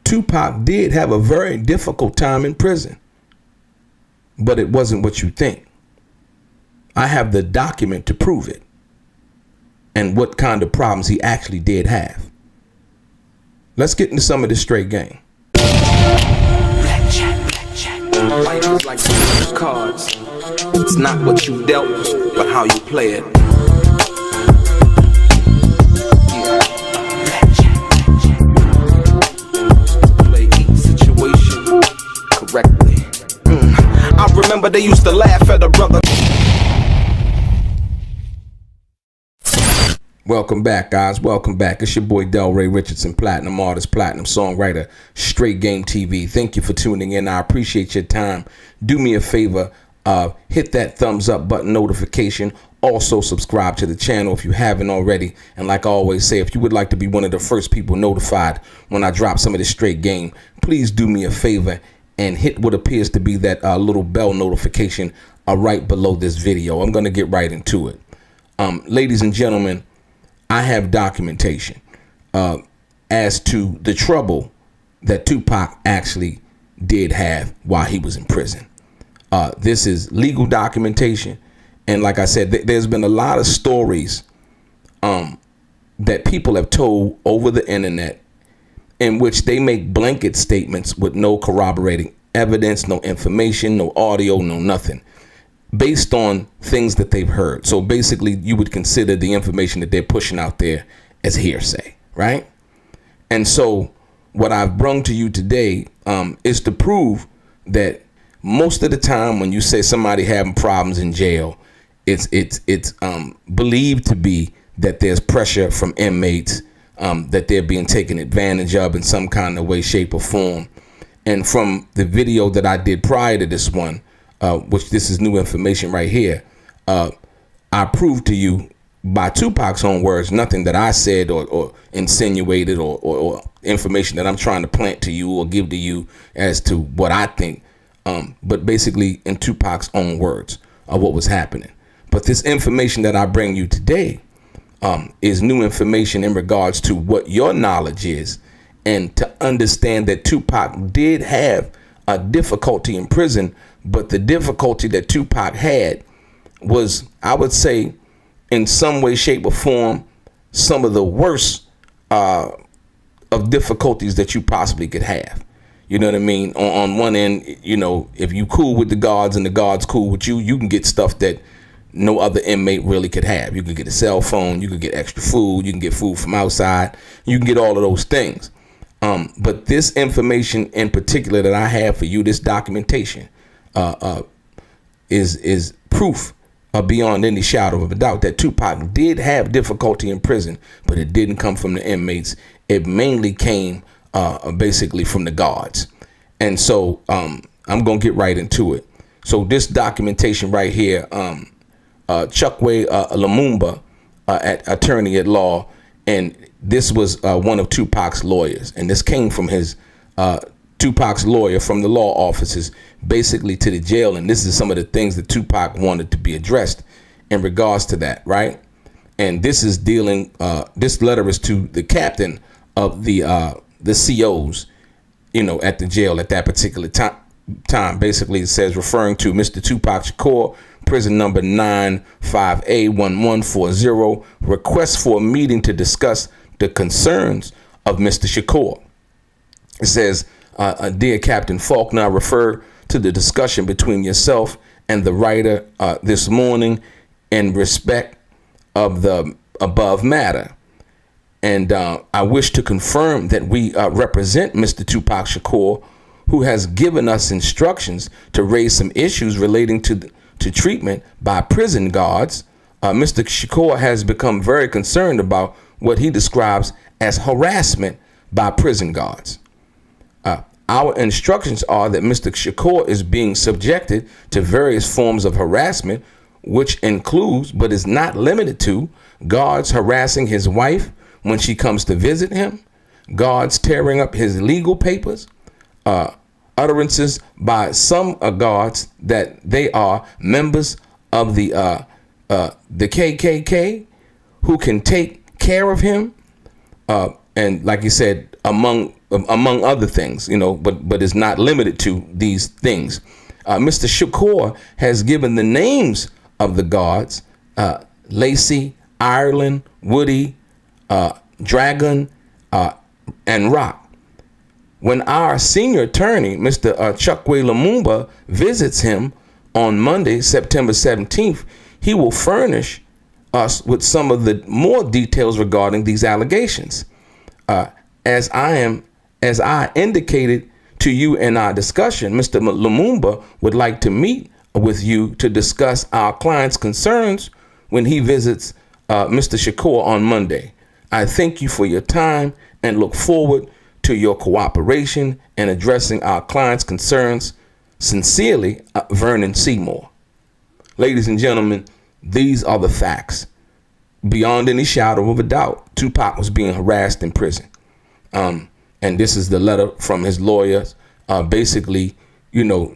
Tupac did have a very difficult time in prison, but it wasn't what you think. I have the document to prove it and what kind of problems he actually did have. Let's get into some of this straight game. Life is like those cards. It's not what you dealt, but how you play it. Play each situation correctly. I remember they used to laugh at a brother. Welcome back, guys. Welcome back. It's your boy DELRAY, Richardson, platinum artist, platinum songwriter, Straight Game TV. Thank you for tuning in. I appreciate your time. Do me a favor, hit that thumbs up button notification. Also subscribe to the channel if you haven't already. And like I always say, if you would like to be one of the first people notified when I drop some of this straight game, please do me a favor and hit what appears to be that little bell notification right below this video. I'm going to get right into it. Ladies and gentlemen, I have documentation as to the trouble that Tupac actually did have while he was in prison. This is legal documentation. And like I said, there's been a lot of stories that people have told over the internet in which they make blanket statements with no corroborating evidence, no information, no audio, no nothing, based on things that they've heard. So basically, you would consider the information that they're pushing out there as hearsay, right? And so what I've brought to you today is to prove that most of the time when you say somebody having problems in jail, it's believed to be that there's pressure from inmates, that they're being taken advantage of in some kind of way, shape, or form. And from the video that I did prior to this one, which this is new information right here, I proved to you by Tupac's own words, nothing that I said or insinuated or information that I'm trying to plant to you or give to you as to what I think, but basically in Tupac's own words of what was happening. But this information that I bring you today is new information in regards to what your knowledge is, and to understand that Tupac did have a difficulty in prison. But the difficulty that Tupac had was, I would say, in some way, shape, or form, some of the worst of difficulties that you possibly could have. You know what I mean? On one end, you know, if you cool with the guards and the guards cool with you, you can get stuff that no other inmate really could have. You could get a cell phone, you could get extra food, you can get food from outside, you can get all of those things. But this information in particular that I have for you, this documentation, is proof beyond any shadow of a doubt that Tupac did have difficulty in prison, but it didn't come from the inmates. It mainly came basically from the guards. And so I'm gonna get right into it. So this documentation right here, Chukwe Lumumba, attorney at law, and this was one of Tupac's lawyers, and this came from his Tupac's lawyer from the law offices basically to the jail. And this is some of the things that Tupac wanted to be addressed in regards to that, right? And this is dealing, this letter is to the captain of the COs, you know, at the jail at that particular time. Basically, it says, referring to Mr. Tupac Shakur, prison number 95A1140, request for a meeting to discuss the concerns of Mr. Shakur. It says, dear Captain Faulkner, I refer to the discussion between yourself and the writer this morning in respect of the above matter. And I wish to confirm that we represent Mr. Tupac Shakur, who has given us instructions to raise some issues relating to treatment by prison guards. Mr. Shakur has become very concerned about what he describes as harassment by prison guards. Our instructions are that Mr. Shakur is being subjected to various forms of harassment, which includes, but is not limited to, guards harassing his wife when she comes to visit him, guards tearing up his legal papers, utterances by some guards that they are members of the KKK who can take care of him, and like you said, among among other things, but it's not limited to these things. Mr. Shakur has given the names of the guards: Lacey, Ireland, Woody, Dragon, and Rock. When our senior attorney, Mr. Chukwe Lumumba, visits him on Monday, September 17th, he will furnish us with some of the more details regarding these allegations. As I indicated to you in our discussion, Mr. Lumumba would like to meet with you to discuss our client's concerns when he visits Mr. Shakur on Monday. I thank you for your time and look forward to your cooperation in addressing our client's concerns. Sincerely, Vernon Seymour. Ladies and gentlemen, these are the facts. Beyond any shadow of a doubt, Tupac was being harassed in prison. And this is the letter from his lawyers, basically,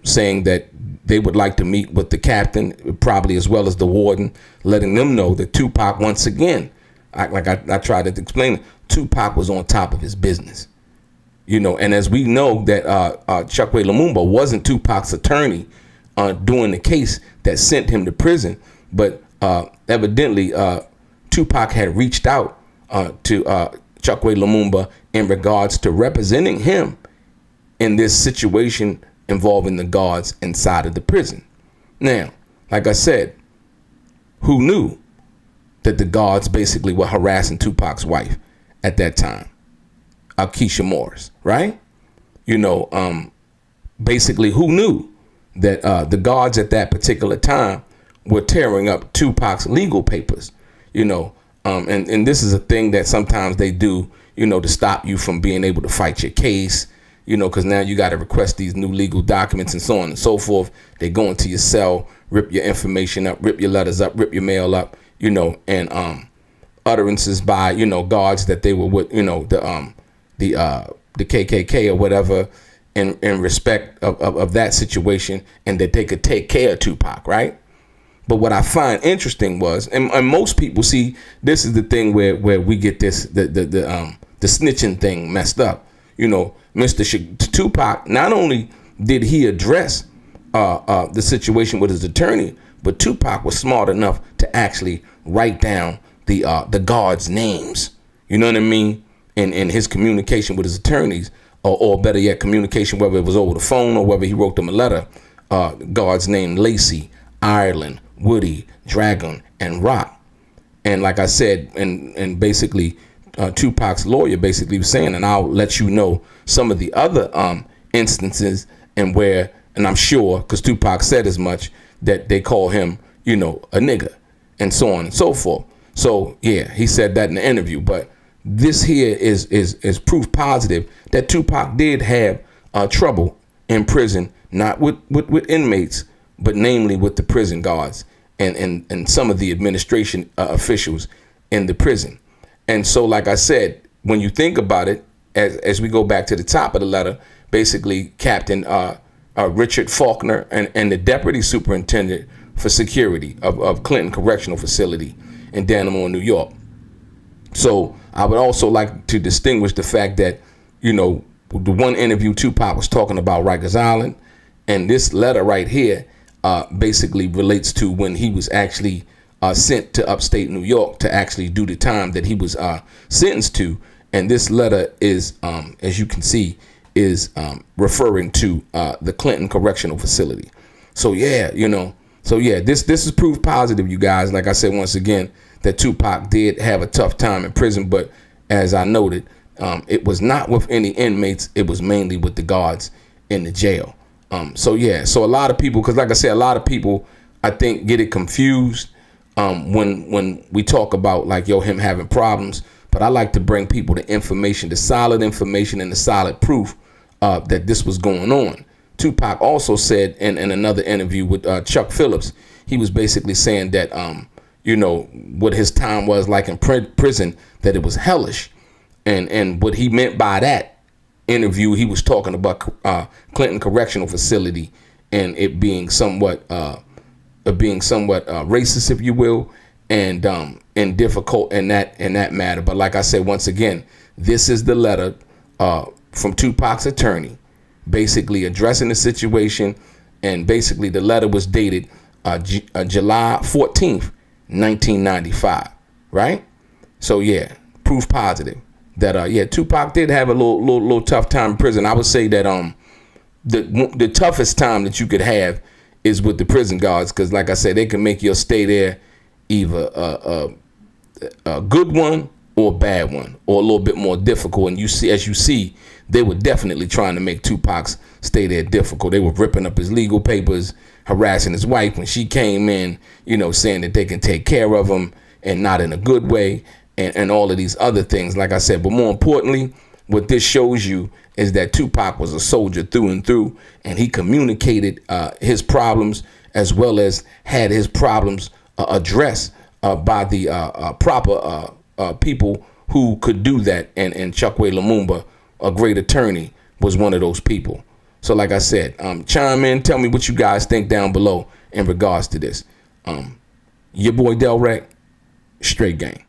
saying that they would like to meet with the captain, probably as well as the warden, letting them know that Tupac, once again, I tried to explain it, Tupac was on top of his business. And as we know that Chukwe Lumumba wasn't Tupac's attorney during the case that sent him to prison, but evidently Tupac had reached out to Chukwe Lumumba in regards to representing him in this situation involving the guards inside of the prison. Now, like I said, who knew that the guards basically were harassing Tupac's wife at that time? Keisha Morris, right? Basically, who knew that the guards at that particular time were tearing up Tupac's legal papers? And this is a thing that sometimes they do, to stop you from being able to fight your case, because now you got to request these new legal documents and so on and so forth. They go into your cell, rip your information up, rip your letters up, rip your mail up, and utterances by, guards that they were with, the KKK or whatever, in respect of that situation, and that they could take care of Tupac, right? But what I find interesting was, and most people see, this is the thing where we get this the snitching thing messed up. Mr. Tupac, not only did he address the situation with his attorney, but Tupac was smart enough to actually write down the guards' names. You know what I mean? In his communication with his attorneys, or better yet, communication, whether it was over the phone or whether he wrote them a letter. Guards named Lacey, Ireland, Woody, Dragon, and Rock. And like I said, and basically Tupac's lawyer basically was saying, and I'll let you know some of the other instances and where, and I'm sure, because Tupac said as much, that they call him, a nigga, and so on and so forth. So yeah, he said that in the interview. But this here is proof positive that Tupac did have trouble in prison, not with inmates, but namely with the prison guards and some of the administration officials in the prison. And so, like I said, when you think about it, as we go back to the top of the letter, basically Captain Richard Faulkner and the deputy superintendent for security of Clinton Correctional Facility in Dannemora, New York. So I would also like to distinguish the fact that, the one interview Tupac was talking about Rikers Island, and this letter right here basically relates to when he was actually sent to upstate New York to actually do the time that he was sentenced to. And this letter is, as you can see, is referring to the Clinton Correctional Facility. So yeah, this is proof positive, you guys. Like I said, once again, that Tupac did have a tough time in prison, but as I noted, it was not with any inmates. It was mainly with the guards in the jail. So a lot of people, because like I said, a lot of people, I think, get it confused when we talk about him having problems. But I like to bring people the information, the solid information and the solid proof that this was going on. Tupac also said in another interview with Chuck Phillips, he was basically saying that, what his time was like in prison, that it was hellish. And what he meant by that interview, he was talking about Clinton Correctional Facility and it being somewhat racist, if you will, and difficult in that matter. But like I said, once again, this is the letter from Tupac's attorney, basically addressing the situation, and basically the letter was dated July 14th, 1995, right? So yeah, proof positive that Tupac did have a little tough time in prison. I would say that the toughest time that you could have is with the prison guards, because like I said, they can make your stay there either a good one or a bad one, or a little bit more difficult. And as you see, they were definitely trying to make Tupac's stay there difficult. They were ripping up his legal papers, harassing his wife when she came in, saying that they can take care of him and not in a good way, and all of these other things, like I said. But more importantly, what this shows you is that Tupac was a soldier through and through, and he communicated his problems, as well as had his problems addressed by the proper people who could do that. And Chokwe Lumumba, a great attorney, was one of those people. So like I said, chime in, tell me what you guys think down below in regards to this. Your boy DELRAY, straight game.